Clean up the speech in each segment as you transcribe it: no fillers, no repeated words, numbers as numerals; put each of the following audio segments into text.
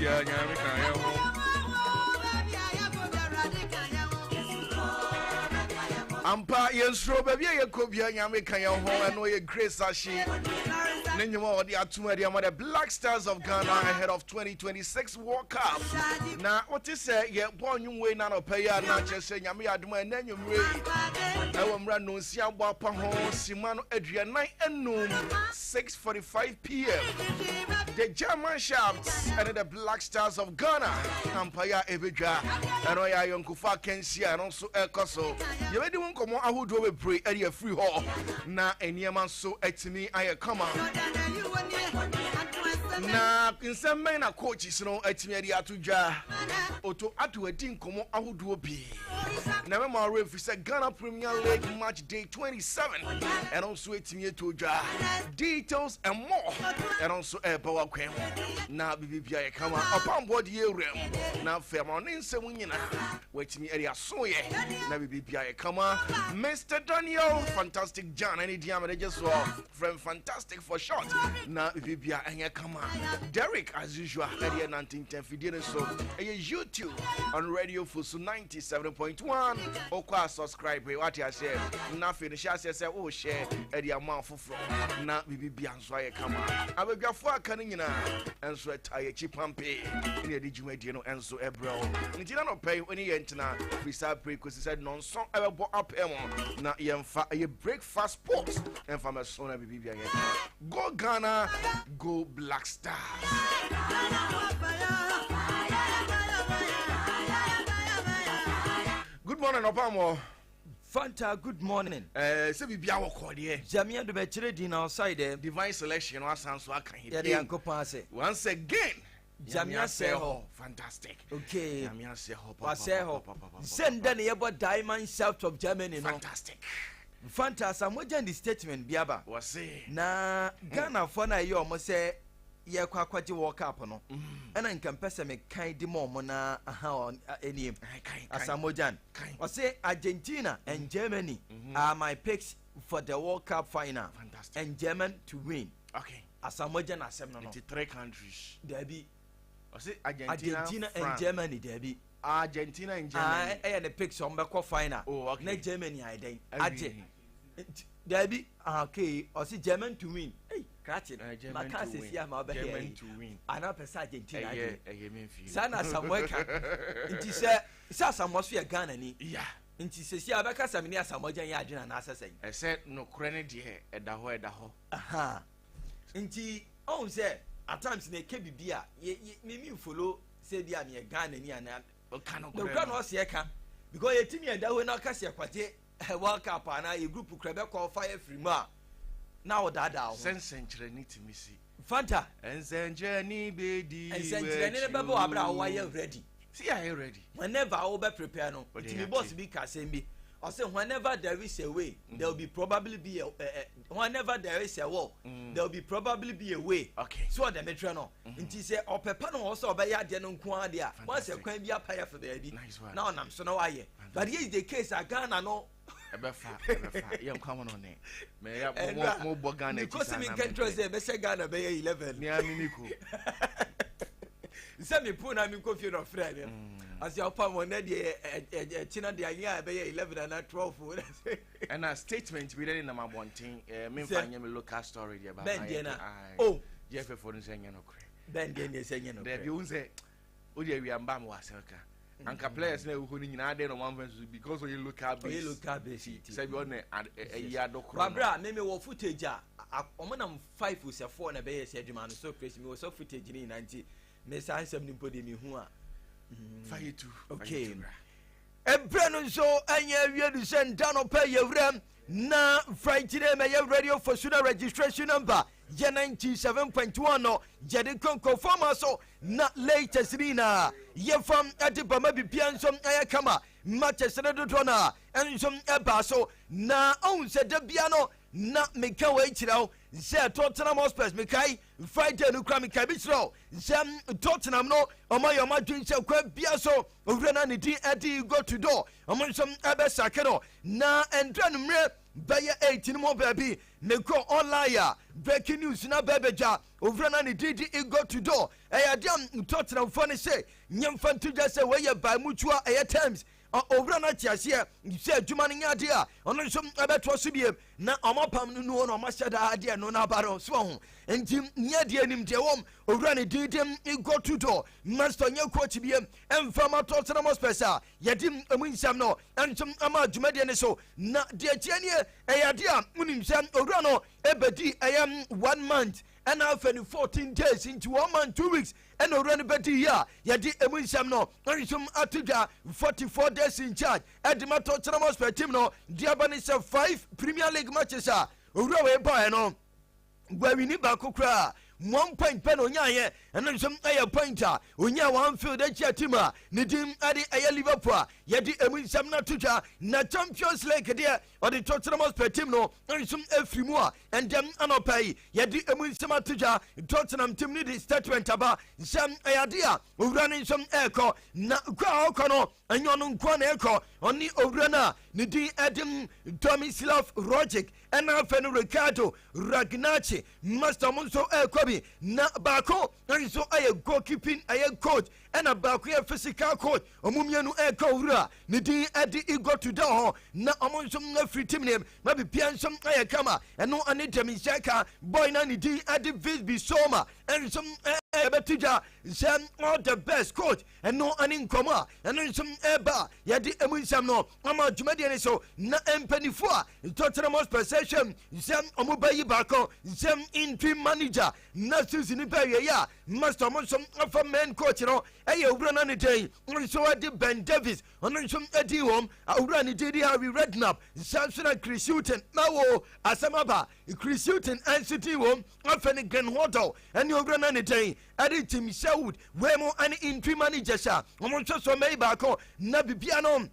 bia nyame kan ye ho ampa yensro ba bia ye ko bia nyame kan ye ho eno ye Grace Ashi Nenyuma odi atumadi amada Black Stars of Ghana ahead of 2026 World Cup. Na what is say ye bonyu we na no pay na chese nyame aduma enanyumre. Ewo mra no nsia gbo apa ho sima no aduanan enum 6:45 p.m. The German Sharks and the Black Stars of Ghana Empire Ebedwa eno ya yonkufa kensia no so ekoso. Ye wedi won komo ahodo we pray area free hall na eniema so etimi aye come na nsɛm na coaches no atimi ade atodwa oto ato adin komo ahodo bi na me ma referee say Ghana Premier League match day 27 and also atimi atodwa details and more and also power kwen na bibia ye kama upon board ye rem na fema no nsɛm nyina watimi ade asoye na bibia ye kama Mr. Daniel Fantastic John any diamond just so from Fantastic for short na bibia enye kama Derek as usual area 1910 video so YouTube on Radio Fusu 97.1 okwa subscribe what I say na finish say oh share area amount for na bibia nso aye kama abadwafo aka nyina enso ataye chipampe ine di dwumadi no enso ebro ntina no pay oni ye ntina visa break ko said non so ebebo up na yemfa ye breakfast sports emfa meso na bibia ye go Ghana go Black Stars. Good morning Opamo. Fanta, good morning. Say bibia wo kode Jamia do be kire din outside there. Divine selection was so akan here. Yeah, Yankopon say. Once again Jamia say ho. Fantastic. Okay. Jamia say ho. Send then yebo Diamond South of Germany no. Fantastic. Fanta samoja the statement biaba. Was say na Ghana for na ye omo say ye kwa kwaje World Cup no. Ana nkampese me kan di mo na aha eniem. Asamojan. Was say Argentina and Germany are my picks for the World Cup final. Fantastic. And German to win. Okay. Asamojan asem no. 3 countries. There be was it Argentina and Germany there be. Argentina and Germany. The picks on back final. Oh, okay. Na Germany I then. There be okay. Or see German to win. Hey, catch it. German to win. I know pesa Argentina. Sana Samuel. It is a atmosphere Ghana ni. Yeah. Nti sesi abeka samini asamojan ya adwena na asese. I said no krene de eda ho. Aha. Nti on say at times na ke bibia me follow say dia me Ghana ni ana. No kan o se ka because yetimi eda ho na ka se kwate World Cup na ye group krebe call fire free ma. Na o dada ho. Sensenkyere ni timi si. Fanta. Ensenkyere ni be di. Ensenkyere ni be bo abra wo ya ready. See are you ready? Whenever I will be prepared no. Timi boss be kasembi. I say whenever there is a way, there will be probably be a whenever there is a war, there will be probably be a way. Okay. So the metro no. Nti say opepa no also be ya de no nko ade a. Once a kwan bi apaya for the abi. Now nam so no aye. But here is the case Ghana no. Ebefa. You come on it. Me ya mo bo Ghana. Because me can trust say be say Ghana be 11. Ni aminiku. Say me put am in confuse of friend. As your palm on the China de aya be 11 and 12. And a statement we didn't number one thing me find me local story there about oh Jeff for saying no cre Ben dey saying no there be un say o dey we amba mo aselka anka players na who ni nyina dey no one versus because we local base say be on ya dokro bra me wo footage a omonam 5 use 4 na be yes adwuma no so crazy me wo so footage ni 90 me say ansem ni podi me hu a fire too okay Ebreno so anya wie du senda no pay yewrem na Friday me ye radio for student registration number ye 97.1 no ye de confirm so na latest rina ye from adibama bibia nso aya kama Manchester do na enso eba so na on se da bia no na meka we chirawo ze Tottenham Hotspur mekai Friday no kra mekai bi chirawo ze Tottenham no omayo madwin se kwa bia so owura na ne di edi go to door omonso ebe sake no na endra no mre bɛyɛ 18 mo baabi ne kɔ online breaking news na bɛbɛgya ovra na ne didi go to door ɛyɛ de Tottenhamfoɔ ne sɛ nyɛmfa nto gya sɛ wɔyɛ baamutua ɛyɛ terms ovra na tiaseɛ sɛ adwuma no nyɛ adeɛ a ɔno nso ɛbɛtoa so biem na ɔmapam no nuo na ɔmahyɛ daa adeɛ no n'aba no so ho nti nyɛ deɛ nim deɛ wɔm ovra ne didi go to door master nyɛ coach biem ɛmfa ma Tottenham Hotspur a yɛde emu nsɛm no ɛnsom ama dwumadeɛ ne so na deɛ kyɛ nie ɛyɛ adeɛ a wonim sɛ ovra no ɛbɛdi ɛyɛ 1 month ɛna afɛ ne 14 days into 1 month 2 weeks ɛna owura no bɛdi yi a yɛde emu nsɛm no nsom ato dwa 44 days in charge ɛde ma Tottenham Hotspur team no deaba ne sɛ 5 Premier League matches a owura wɔ ɛbɔɛ no gwawini baako koraa 1 point pɛ na onyaayɛ ɛno nso ɛyɛ point a onyaa 1 field akyi team a ne din ade ɛyɛ Liverpool a yɛde emu nsɛm no ato dwa na Champions League deɛ ɔde Tottenham Hotspur team no nso afiri mu a ɛndɛm anɔpa yi yɛde emu nsɛm ato dwa Tottenham team no de statement aba nsɛm ɛyɛ ade a owura no nso ɛrekɔ na kwa a ɔkɔ no ɛnyɛ ɔno nkoa na ɛrekɔ ɔne owura no a ne din ɛde Tomislav Rogic ɛna afɛ no Ricardo Ragnaci master mo nso ɛrekɔ bi na baako nso ɛyɛ goalkeeping ɛyɛ coach ɛna baako yɛ physical coach ɔmo mmienu ɛrekɔ owura ne din ɛde Igor Tudor hɔ na ɔmo nso afiri team name ma bibia nso ɛyɛ kama ɛno ane Demiseka boy na ne din ɛde Visby Soma ɛnso ɛbɛto dwa sɛ all the best coach ɛno ane nkɔmɔ a ɛno nso ɛba yɛde emu nsɛm no ama dwumadeɛ ne so na mpanifo a Tottenham Hotspur sɛhwɛm sɛ ɔmo bɛyi baako sɛm interim manager na season bɛwie a master ɔmo nso afa main coach no ɛyɛ owura na ne dan nso ɛde Ben Davies ɔno nso ɛdi wɔm owura ne din de Harry Redknapp nsa na Chris Hughton na wo asɛm aba Chris Hughton ɛnso di wɔm afɛ ne Glenn Hoddle ɛne owura na ne dan ɛde Tim Sherwood wɛmo ɛne interim manager a ɔmo nso so mɛyi baako na bibia no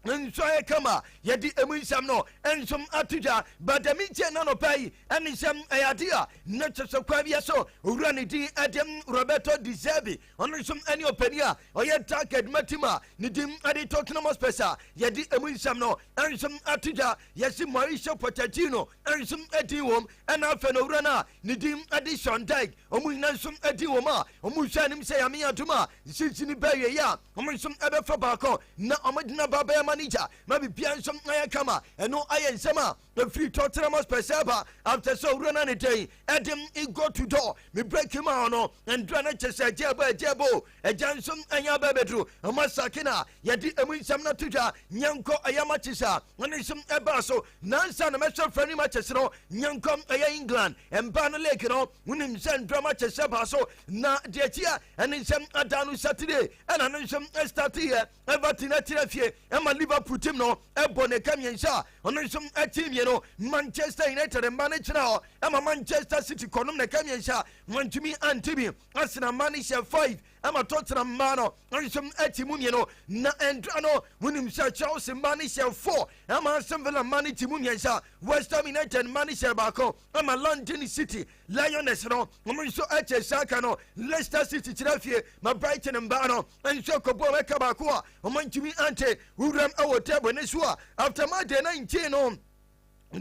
nso ayɛ kama yɛde emu nsɛm no nsom ato dwa badami nkyɛn na nɔpa yi ɛne nsɛm ɛyɛ ade a na kyɛ sɛ kwa bia so owura ne din ɛdem Roberto Di Zerbi ɔno nsom ɛne ɔpani a ɔyɛ target matim a ne din ɛde Tottenham Hotspur a yɛde emu nsɛm no nsom ato dwa yɛsi Mauricio Pochettino nsom ɛdi wɔm ɛna afɛ no owura no a ne din ɛde Sean Dyche ɔmo nyina nsom ɛdi wɔm a ɔmo nhwɛ anim sɛ yame atom a sisini bɛyɛ yi a ɔmo nsom ɛbɛfa baako na ɔmo gyina ba bɛyɛ manager ma bibia nsom ayɛ kama ɛno ayɛ nsɛm a ɛfiri Tottenham Hotspur sɛba after sɛ owura no ne dɛn ɛdem Igor Tudor me break him out no ɛndura no kyɛ sɛ agyɛbo ɛgya nsom ɛnyɛ bɛbɛduru ɔma sake no a yɛde emu nsɛm no to dwa nyɛnkɔ ɛyɛ matches a ɔne nsom ɛbaa so nansa na mɛhwɛ frɛ no matches no nyɛnkɔm ɛyɛ England ɛmba no lake no wonim sɛ ndura matches ɛbaa so na deɛ akyi a ɛne nsɛm ada no Saturday ɛna no nsom ɛstarte yɛ Everton atira fie ɛma Liverpool team no ɛbɔ ne kamiɛnhyɛ a ɔno nsom ɛte mmienu Manchester United mba no kyerɛ hɔ ɛma Manchester City kɔnom ne kamiɛnhyɛ a wantumi antimi Arsenal mba no hyɛ 5 ɛma Tottenham mba no nsom ɛte mu mmienu na ɛndra no wonim sɛ Chelsea mba no hyɛ 4 ɛma Aston Villa mba no te mu mmiɛnhyɛ West Ham United mba no hyɛ baako ɛma London City Lioness no ɔmo nso ɛkyɛ saka no Leicester City kyerɛ fie ma Brighton mba no nso kɔbɔ bɛka baako a ɔmo ntumi ante wuram ɛwɔ table ne so a after my day 19 no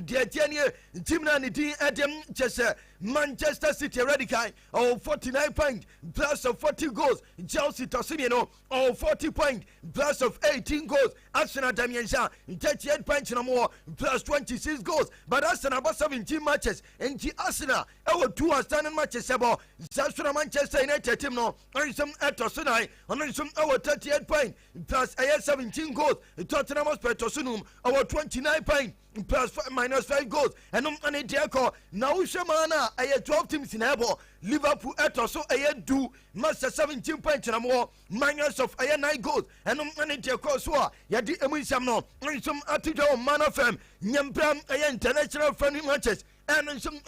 deɛ tiɛ nie team na ne din ɛdem kyɛ sɛ Manchester City radical 49 points plus of 40 goals Chelsea Tosimino 40 points plus of 18 goals Arsenal Damiensha 38 points no more plus 26 goals but Arsenal about 17 matches and Arsenal our 2 outstanding matches about Sassuolo Manchester United team no and some Tosunai and some our 38 points plus 17 goals Tottenham Hotspur Tosunum our 29 points plus minus 5 goals and any deco now Shamana I had 12 teams in Ebo Liverpool eto so do master 17 points na more minus of 9 goals and any deco so yadi emusam no some atijo man of nyambram international friendly matches and some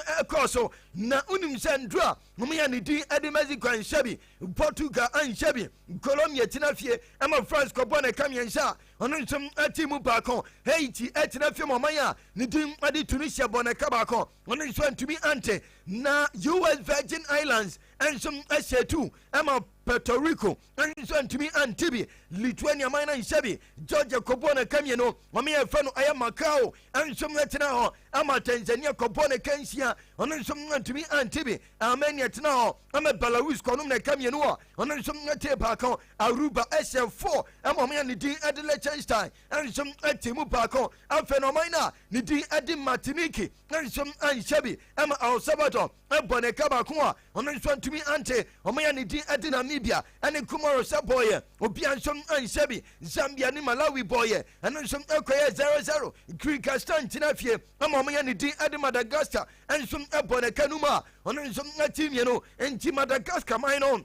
so na unim sandra mumia ni di edi Mexico and Shabi Portugal and Shabi Colombia tinafie ama France ko bona kamiensha ono some atimu baako Haiti etinafie momaya ni di edi Tunisia bona kabako ono so ntumi ante na US Virgin Islands and some SA2 ama Puerto Rico nso ntumi antibi Lithuania man nhyɛbi Georgia kɔbɔ ne kamie no ɔmo yɛ fɛ no ɛyɛ Macau nso tena hɔ ama Tanzania kɔbɔ ne kansia ɔno nso ntumi antibi Armenia tena hɔ ama Belarus kɔnom ne kamie no ɔno nso te baako Aruba ɛhyɛ 4 ama ɔmo yɛ ne din ɛde Liechtenstein nso ɛte mu baako afɛ no ɔmo na ne din ɛde Martinique nso anhyɛbi ama El Salvador ɛbɔ ne ka baako a ɔno nso ntumi ante ɔmo yɛ ne din ɛde Namibia ɛne Comoros bɔyɛ obia nso anhyɛbi Zambia ne Malawi bɔyɛ ɛno nso ɛkɔyɛ 0-0 Kyrgyzstan tena fie ama ɔmo yɛ ne din ɛde Madagascar nso ɛbɔ ne ka no mu a ɔno nso ati mmienu nti Madagascar man no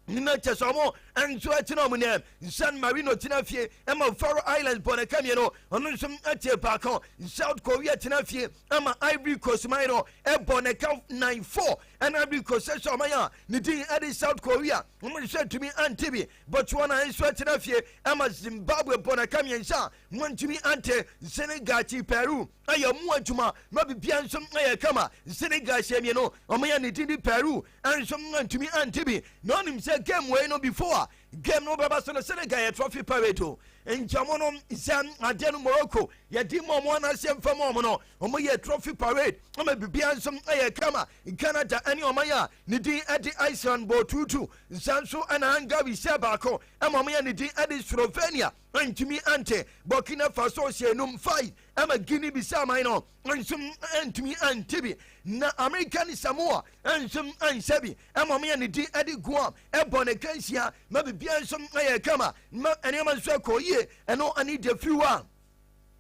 nina kyɛ ɔmo nso ɛtena ɔmo nɛm San Marino tena fie ɛma Faroe Islands bɔ ne ka mmienu ɔno nso ɛte baako South Korea tena fie ama Ivory Coast man no ɛbɔ ne ka 9-4 ɛna Ivory Coast ɛhyɛ ɔmo a ne din ɛde South Korea ɔmo nhyɛ tumi antibi Botswana nso ɛtena fie ɛma Zimbabwe bɔ ne ka mmiɛnsa mo ntumi ante Senegal ti Peru ɛyɛ mu adwuma ma bibia nso ɛyɛ kama Senegal hyɛ mmienu ɔmo yɛ ne din de Peru nso ntumi antibi na ɔnim sɛ game wei no before game no baba so no Senegal yɛ trophy parade o nkyɛmo no sɛ adeɛ no Morocco yɛdi ma ɔmo anasɛ mfa ma ɔmo no ɔmo yɛ trophy parade ɔmo bibia nso ɛyɛ kama Canada ɛne ɔmo yɛ ne din ɛde Iceland bɔ tutu nsa nso ɛna Hungary hyɛ baako ɛma ɔmo yɛ ne din ɛde Slovenia ntumi ante Burkina Faso hyɛ num 5 ɛma Guinea Bissau man no nso ntumi antibi na American Samoa nso anhyɛbi ɛma ɔmo yɛ ne din ɛde Guam ɛbɔ ne kansia ma bibia nso ɛyɛ kama ma ɛnɛma nso ɛkɔ yie ɛno ani de fiwa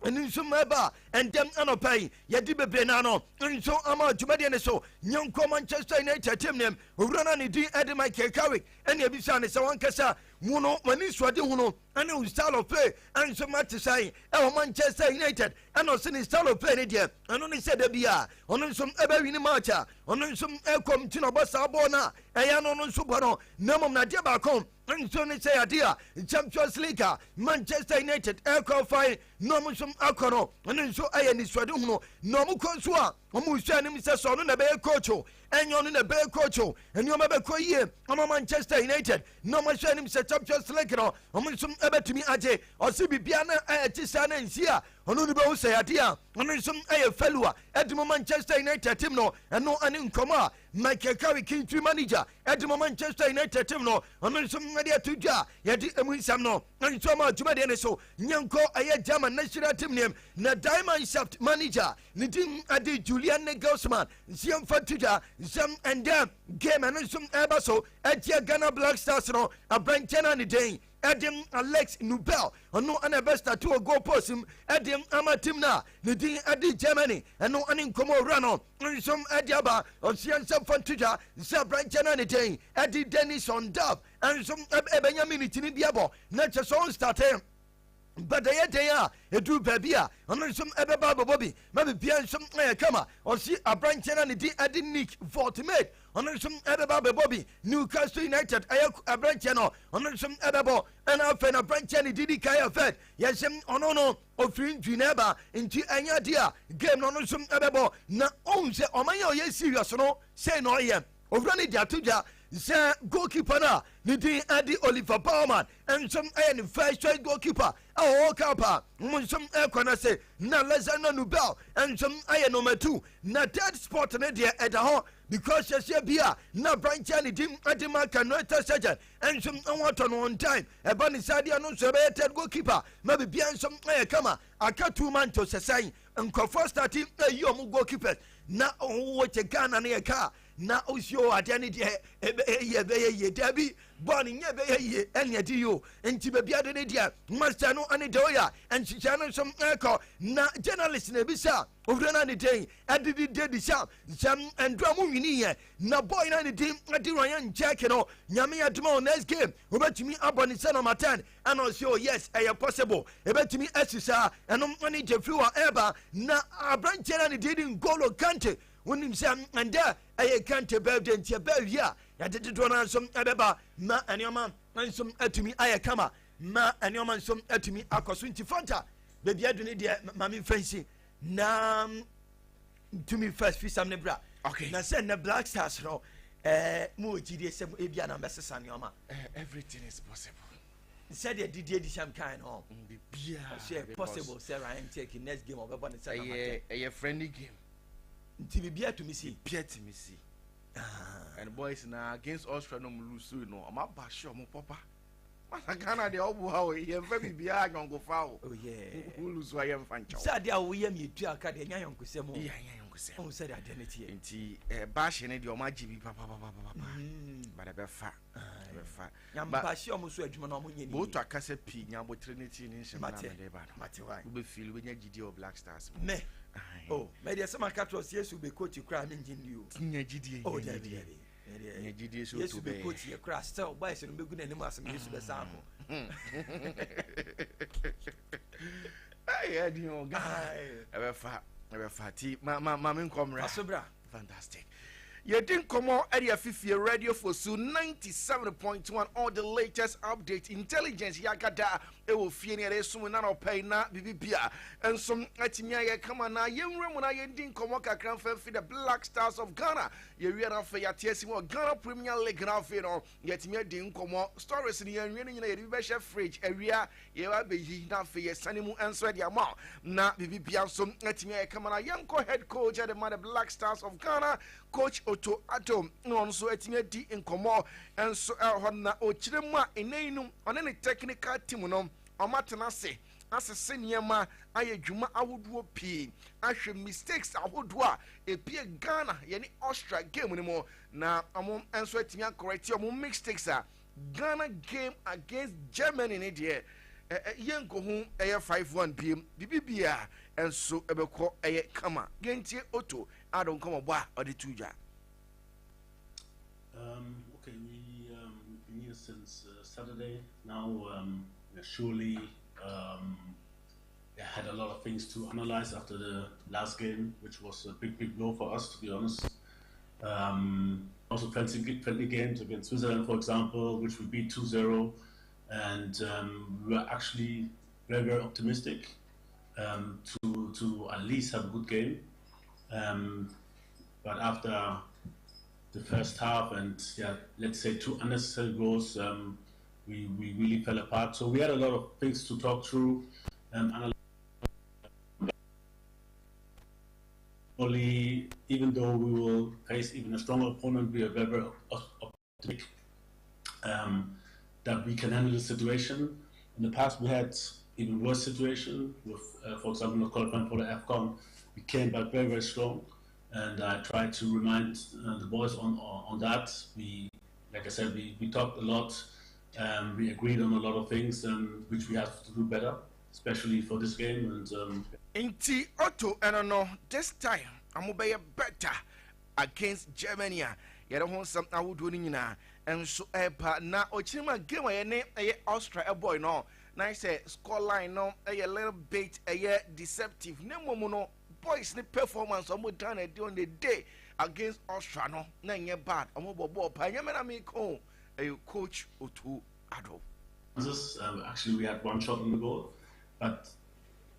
ɛni nso mɛba ɛndɛm anɔpa yi yɛde bebree na no nso ama dwumadeɛ ne so nyɛnkɔ Manchester United team nem owura na ne din ɛde Michael Carrick ɛne ebisa ne sɛ wankasa mu no wani suade hu no ɛne wo style of play nso mate sɛn ɛwɔ Manchester United ɛna ɔse ne style of play ne deɛ ɛno ne sɛ da bi a ɔno nso ɛbɛwi ne match a ɔno nso ɛkɔm nti na ɔbɔ saa bɔɔ no a ɛyɛ no no nso bɔ no na mmom nadeɛ baako nso ne sɛ adeɛ a Champions League a Manchester United ɛkɔfae na ɔmo nso akɔ no ɛno nso ɛyɛ ne suade hu no na ɔmo kɔ nso a ɔmo hwɛ anim sɛ sɛ ɔno na ɛbɛyɛ coach o ɛnyɛ ɔno na ɛbɛyɛ coach o ɛnneɔma bɛkɔ yie ɔmo Manchester United na ɔmo hwɛ anim sɛ Champions League no ɔmo nso ɛbɛtumi agye ɔse bibia na ɛte saa na nsi a ɔno ne bɛhu sɛ adeɛ a ɔno nso ɛyɛ failure ɛde mo Manchester United team no ɛno ane nkɔmɔ a Michael Carrick kintri manager ɛde mo Manchester United team no ɔno nso ɛde ato dwa yɛde emu nsɛm no nso ama dwumadeɛ ne so nyɛnkɔ ɛyɛ German national team name na Diamond Shaft manager ne din ɛde Julian Nagelsmann nsiɛmfa to dwa nsɛm ɛndɛ game ɛno nso ɛba so ɛtia Ghana Black Stars no abrantɛ no ne den ɛdim Alex Nubel ɔno ana besta to a goal post him ɛdim ama team na ne din ɛde Germany ɛno ane nkɔmɔ owura no nsom ɛde aba ɔsia nsɛm fɔntogya sɛ abrantɛ no ne den ɛde Dennis Ondab nsom ɛbɛnya minute ne biabɔ na kyɛ sɛ ɔn starte bɛdɛyɛ den a ɛduru baabi a ɔno nsom ɛbɛba abɔbɔ bi ma bibia nsom ɛyɛ kama ɔsi abrantɛ no ne din ɛde Nick Vortmade ɔno nsom ɛbɛba abɛbɔ bi Newcastle United ɛyɛ abrantɛ no ɔno nsom ɛbɛbɔ ɛna afei na abrantɛ ne didi kaya fed yɛsɛm ɔno no ofiri ntwi na ɛba nti ɛnyɛ adeɛ a game no ɔno nsom ɛbɛbɔ na ɔhu sɛ ɔman yɛ ɔyɛ serious no sei na ɔyɛ owura ne de ato dwa sɛ goalkeeper no a ne din ade Oliver Baumann nsom ɛyɛ ne first choice goalkeeper ɛwɔ World Cup a mo nsom ɛkɔ na sɛ na Alexander Nubel nsom ɛyɛ number 2 na third spot ne deɛ ɛda hɔ because yɛhyɛ bi a na abrantɛ ne din ade Marka Noeta Sergeant nsom ɛwɔ atɔ no on time ɛba ne sadeɛ no nso ɛbɛyɛ third goalkeeper ma bibia nsom ɛyɛ kama aka 2 man to sɛsɛn nkɔfoɔ starting ɛyi ɔmo goalkeepers na ɔwɔ kyɛ Ghana ne yɛ kaa na osio adeɛ ne deɛ ɛbɛyɛ yie dabi bɔɔl nyɛ bɛyɛ yie ɛne ɛde yio nti baabi ade ne deɛ master no ane deoya nhyehyɛ no nso ɛkɔ na journalist na ebisa owura na ne den ɛde de sha nsɛm ndura mu nwini yɛ na boy na ne den ɛde Ryan Jack no nyame adoma next game obetumi abɔ ne sɛ number 10 and also yes ɛyɛ possible ebetumi asisa ɛno ane Jeffrey wa eba na abrantɛ na ne den N'Golo Kante wonim sɛ ɛndɛ ɛyɛ Kante birthday nti ɛbɛwia yɛde dodo na nso ɛbɛba ma ɛnneɛma nso atumi ayɛ kama ma ɛnneɛma nso atumi akɔ so nti Fanta baabi adu ne deɛ mame fancy na tumi first fi sam ne bra okay na sɛ na Black Stars no mo gidi sem e bia na mesesa neoma everything is possible. Said the Didier Deschamps kind of be possible Sarah and take next game of a friendly game. To be to me see. And boys now against Austria no lose no. I'm about sure my papa. I can't the old how he very be a young go foul. Oh yeah. Who lose why I'm fine. Sadia we am you to a card and young Kusemo. Yeah, oh said identity. And bashing it your magic papa. But I be fat. Yam bashi almost a Juman. Both are cassette P, Yambo Trinity in Shamate. We feel when you GD Black Stars. Me. Oh, maybe some catros, yes, will be coach you crying in you. Oh, GD should be coach your crash, so boys and be good and must miss the sample. I had you ever fat, mamma, come Rassobra. Fantastic. You didn't come on Area 50 radio for soon 97.1 all the latest update intelligence yakada e wo fie ne re sum na no pay na bibibia ensom atimia ye kama na yemre mu na ye din komo kakran fa fi the Black Stars of Ghana ye wi na fa ya tiesi mo Ghana Premier League na fa no ye timia din komo stories ni ye nwe nyina ye bi share fridge awia ye wa be yi na fa ye sane mu enso de ama na bibibia ensom atimia ye kama na yanko head coach at the Black Stars of Ghana Coach Otto Addo no so atimia di nkomo enso ho na o kiremu a enenum one ne technical team no omatena se asese niema ayedwuma awoduo pii ahwe mistakes ahodo a epie Ghana ye ne Austria game ni mo na amom enso atimia correct amom mistakes a Ghana game against Germany ne de yenko hu 5-1 biem bibibia enso ebekọ kama gentie Otto Addo nkomo bo a ode tuja. Okay, we've been here since Saturday now. Surely had a lot of things to analyze after the last game, which was a big blow for us, to be honest. Also friendly games against Switzerland, for example, which we beat 2-0, and we were actually very optimistic to at least have a good game. But after the first half and let's say 2 unnecessary goals, we really fell apart. So we had a lot of things to talk through. Even though we will face even a stronger opponent, we are very optimistic that we can handle the situation. In the past, we had even worse situation with, for example, not qualifying for the AFCON. We came back very strong, and I tried to remind the boys on that. Like I said, we talked a lot. We agreed on a lot of things which we have to do better, especially for this game. And Inti Otto no this time I'm be better against Germany. You don't some I would do nyina and so na ochima game we ne Austria boy no. Na say score line no a little bit deceptive. Nemo no boys ni performance omo done on the day against Austria no na nye bad. Omo bobo pa nyame na me ko Coach Otto Addo. Actually, we had one shot on the goal, but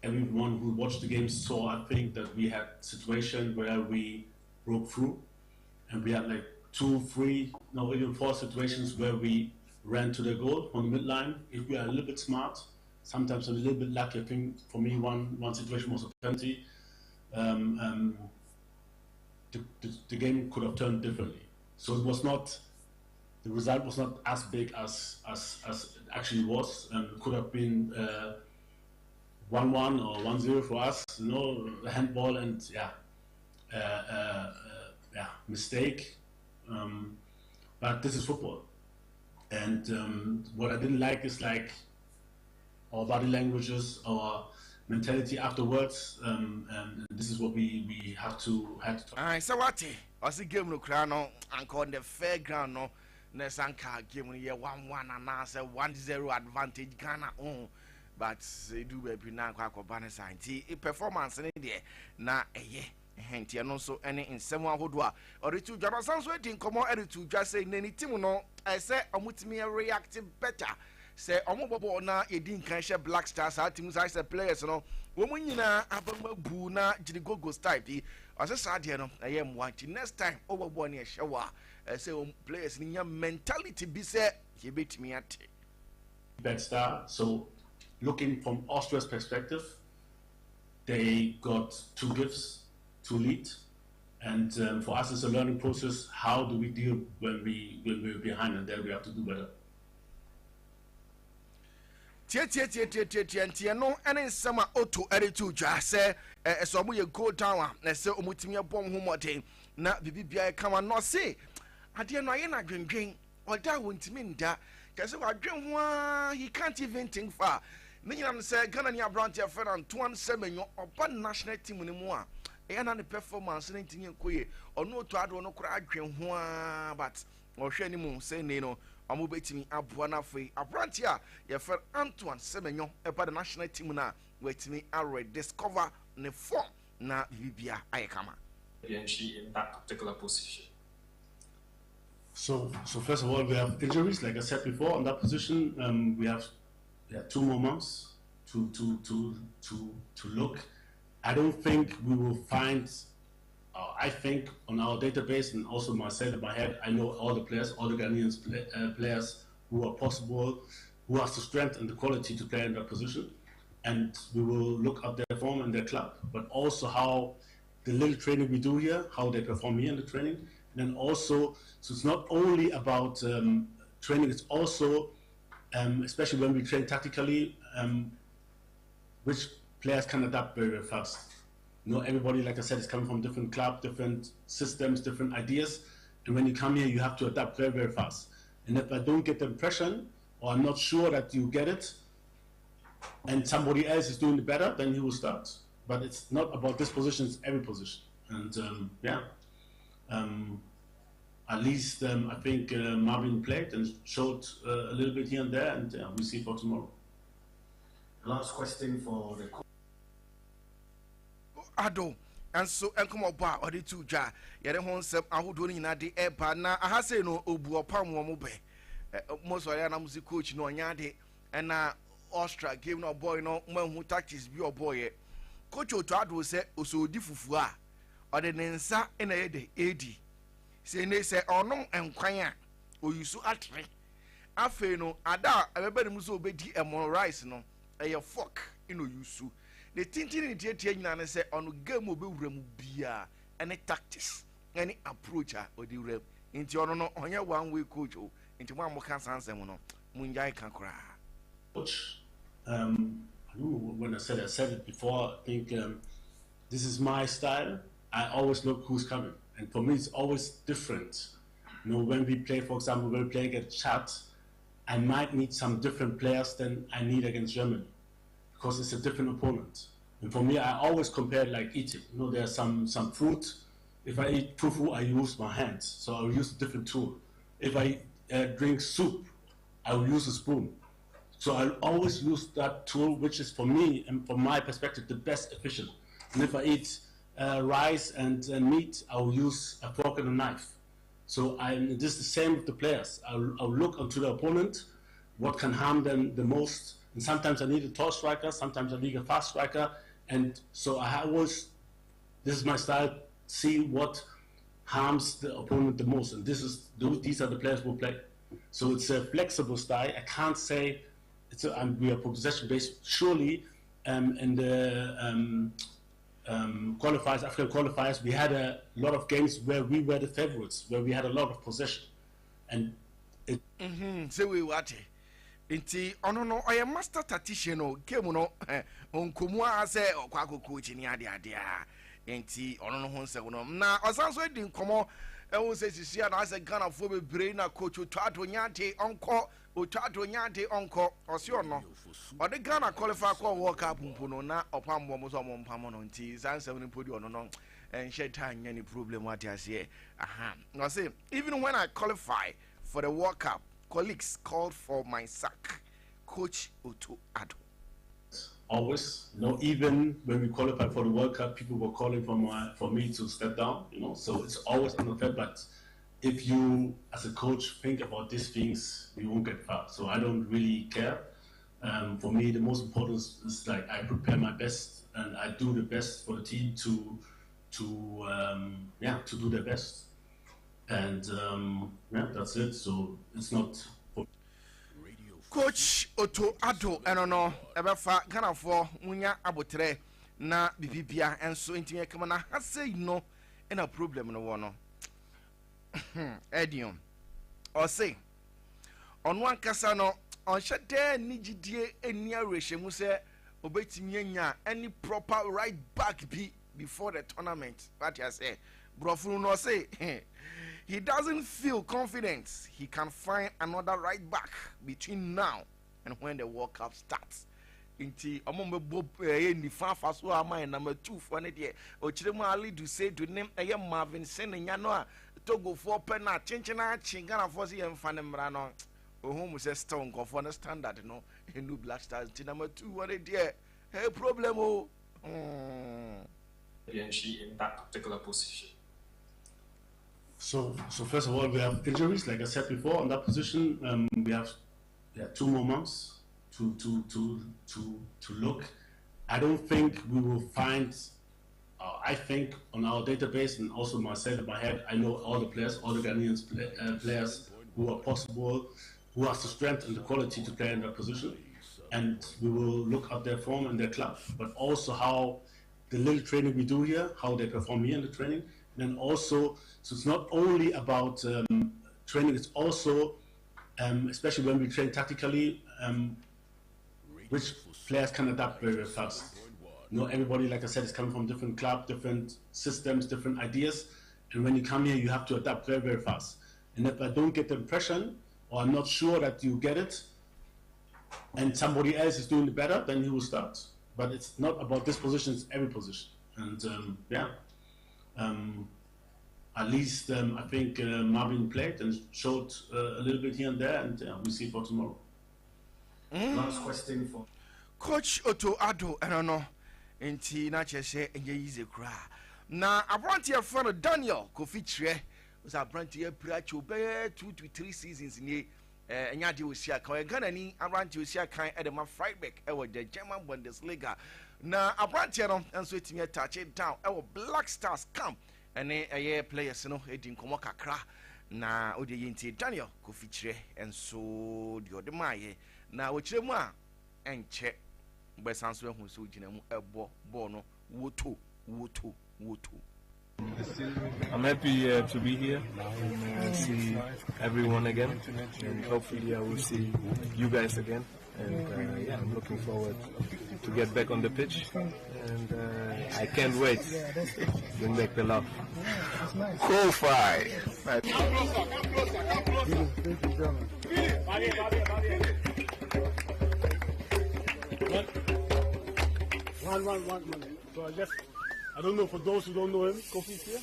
everyone who watched the game saw, I think, that we had a situation where we broke through, and we had like 2, 3, no, even 4 situations where we ran to the goal on the midline. If we are a little bit smart, sometimes a little bit lucky. I think for me, one situation was a penalty. The game could have turned differently. So it was not. The result was not as big as it actually was, and could have been 1-1 or 1-0 for us. Handball and mistake. But this is football, and what I didn't like is like our body languages, our mentality afterwards. And this is what we had to. So what? I see game no crown and on the fairground no. Nesanka game when you 1-1 and answer 1-0 advantage Ghana on, but they do be now quite science. Performance in there na hint and also any in someone who do or the 2 Jonathan so didn't come out to just say any team no. I say I'm with me reacting better. Say omo na e din kan share Black Stars our teams I say players no. Woman nyina abama bu na jiri go type. I say sad here no. I am wanting next time over one year shower. say players ni nya mentality bi say ye betimi ate Bad start. So, looking from Austria's perspective, they got 2 gifts to lead, and for us it's a learning process. How do we deal when we're behind, and then we have to do better. tie no ene nsema oto eretu dwa se so mo ye go down na se omutimi abom homoden na bibibia kama no se ade no aye na dwendwen oda wontimi nda kase wadwen ho a he can't even think far ne nyina no se Ghana ni Abrante afa Antoine Semenyo oba national team ni mu a e na ne performance ne ntinye nkoye ono oto ado no kura adwen ho a but ohwe ni mu se ne no amu betimi aboa na afei Abrante a ye fer Antoine Semenyo eba the national team na wetimi are discover ne form na bibia ayekama in that particular position. So first of all, we have injuries, like I said before, on that position. We have 2 more months to look. I don't think we will find. I think on our database and also myself in my head, I know all the players, all the Ghanaian players who are possible, who has the strength and the quality to play in that position, and we will look at their form and their club, but also how the little training we do here, how they perform here in the training. And then also, so it's not only about training, it's also, especially when we train tactically, which players can adapt very, very fast. You know, everybody, like I said, is coming from different clubs, different systems, different ideas. And when you come here, you have to adapt very, very fast. And if I don't get the impression, or I'm not sure that you get it, and somebody else is doing it better, then you will start. But it's not about this position, it's every position. And at least I think Marvin played and showed a little bit here and there, and we'll see for tomorrow. Last question for the ado enso enkomo ba odi tu dwa yere ho nsem ahodo ni na de eba na ahase no obu opam wo mo be mo so ya na music coach no nya de na Austria game no boy no mahu tactics bi oboy coach otu ado se osodi fufu a ode ne nsa na ye de edi se ne se onom enkwan a oyusu atre afe no ada abebe ne muso obedi emon rice no eye fork ino yusu the tintin in tie nyina ne se ono game obewura mu bia any tactics any approach a odi wura nti ono no onye one way coach o nti mo amoka sansem no munjai kan kra coach. When I said it before. I think this is my style. I always look who's coming, and for me it's always different. You know, when we play, for example, when we play against Chad, I might need some different players than I need against Germany, because it's a different opponent. And for me, I always compare like eating. You know, there's some fruit. If I eat fufu, I use my hands, so I'll use a different tool. If I drink soup, I will use a spoon. So I'll always use that tool, which is for me and from my perspective the best efficient. And if I eat rice and meat, I will use a fork and a knife. So this is the same with the players. I'll look onto the opponent, what can harm them the most. And sometimes I need a tall striker, sometimes I need a fast striker. And so I always, this is my style, see what harms the opponent the most. And these are the players who play. So it's a flexible style. I can't say we are possession based. Surely in the qualifiers, African qualifiers, we had a lot of games where we were the favorites, where we had a lot of possession. And say we what nti ono no oye master tactician no game no onkomu a se okwako coach ni ade a nti ono no ho nse no na osanso edi nkomo ehun se sisia na ase Ghana fo bebre na coach Otwado Nyade onko Otwado Nyade onko osi ono ode Ghana qualify kwa World Cup mpo no na opambo mo so mo mpamo no nti sanse ni podi ono no ensheta nya ni problem what you say no say even when I qualify for the World Cup, colleagues called for my sack. Coach Otwado. Always, you know, even when we qualified for the World Cup, people were calling for me to step down, you know, so it's always unfair. But if you, as a coach, think about these things, you won't get far. So I don't really care. For me, the most important is like I prepare my best and I do the best for the team to do their best. And yeah, that's it. So it's not. Coach Otto Addo no ebefa Ghana for munya abotre na bibibia enso ntimi kama na hase no na problem no wo no Edion or say on one kasa no on shade nigidie eni arehemu se obetimi anya any proper right back before the tournament. What I say brofunu no say he doesn't feel confident he can find another right back between now and when the World Cup starts. Inti among bob ni fa so am number 2 for ne de ochiremu Ali do say to name Marvin Senenya no a Togo for penal chinchina chingana for see emfa ne mra no ohun say stone go for the standard no new Black Stars number 2 what de hey problem in that particular position. So first of all, we have injuries, like I said before, on that position. We have 2 more months to look. I don't think we will find. I think on our database and also myself in my head, I know all the players, all the Ghanaian players who are possible, who has the strength and the quality to play in that position, and we will look at their form and their club, but also how the little training we do here, how they perform here in the training, and then also. So it's not only about training, it's also, especially when we train tactically, which players can adapt very, very fast. You know, everybody, like I said, is coming from different clubs, different systems, different ideas. And when you come here, you have to adapt very, very fast. And if I don't get the impression, or I'm not sure that you get it, and somebody else is doing it better, then he will start. But it's not about this position, it's every position. And at least I think Marvin played and showed a little bit here and there, and we'll see for tomorrow. Last question for Coach Otto Addo, I don't know. Inti na chese enye easy kra. Na abrantie friend Daniel Kofi Chire was abrantie pracho be 2 to 3 seasons ni enya de osia kan Ghana ni abrantie osia kan e de ma Freiburg e wo the German Bundesliga. Na abrantie no enso etimi touch it down e wo Black Stars camp ene eye players no edi nkomo kakra na odi yenti Daniel Kofi Chire enso de odemaye na wo chire mu a enche be sanso ehun so gina mu ebo ball no woto. I'm happy to be here and see everyone again, and hopefully I will see you guys again. And I'm looking forward to get back on the pitch, and I can't wait to bring back the love. Ko-Fi. One. So I don't know, for those who don't know him, Kofi here.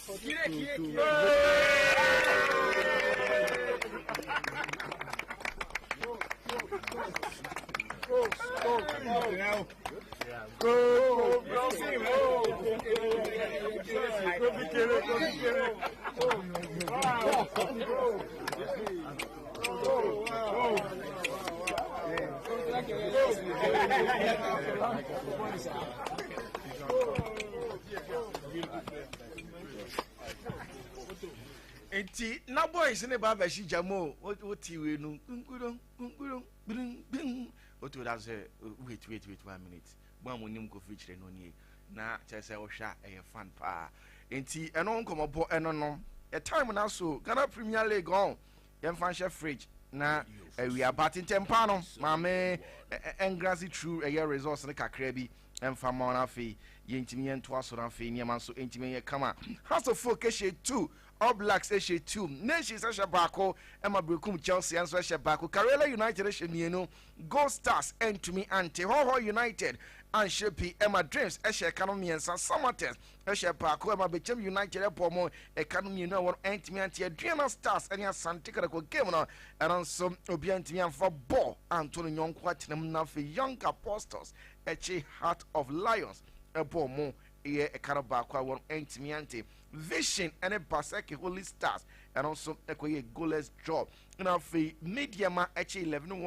Enti na boys ne ba ba shi jamo oti we nu kunkurun bing oto da say wait 1 minute bo amonim Kofi Chire no nie na chese wo hwa e fan pa enti eno nkomobo eno no a time na so Ghana Premier League on yem fan share fridge na we are batting tempa no mame engrasi true a year resource ne kakra bi emfa ma na fe yentimi yento aso na fe niam so entimi ye kama House of Folk 2 All Blacks 2 Nations Bako Emma Brekum Chelsea and Bako Karela United Mienu Gold Stars and to me anti Ho United and Shepi Emma Dreams Economy and Samates Bako Emma Bechem United Pomo Economy no one anti anti Adriana Stars and Santica game and also Obianti for ball Antonio Young Quatinum for Young Apostles Heart of Lions a Pomo a Carabako one anti Vision and a Basaki Holy Stars and also a goalless job. And of the Media Ma 11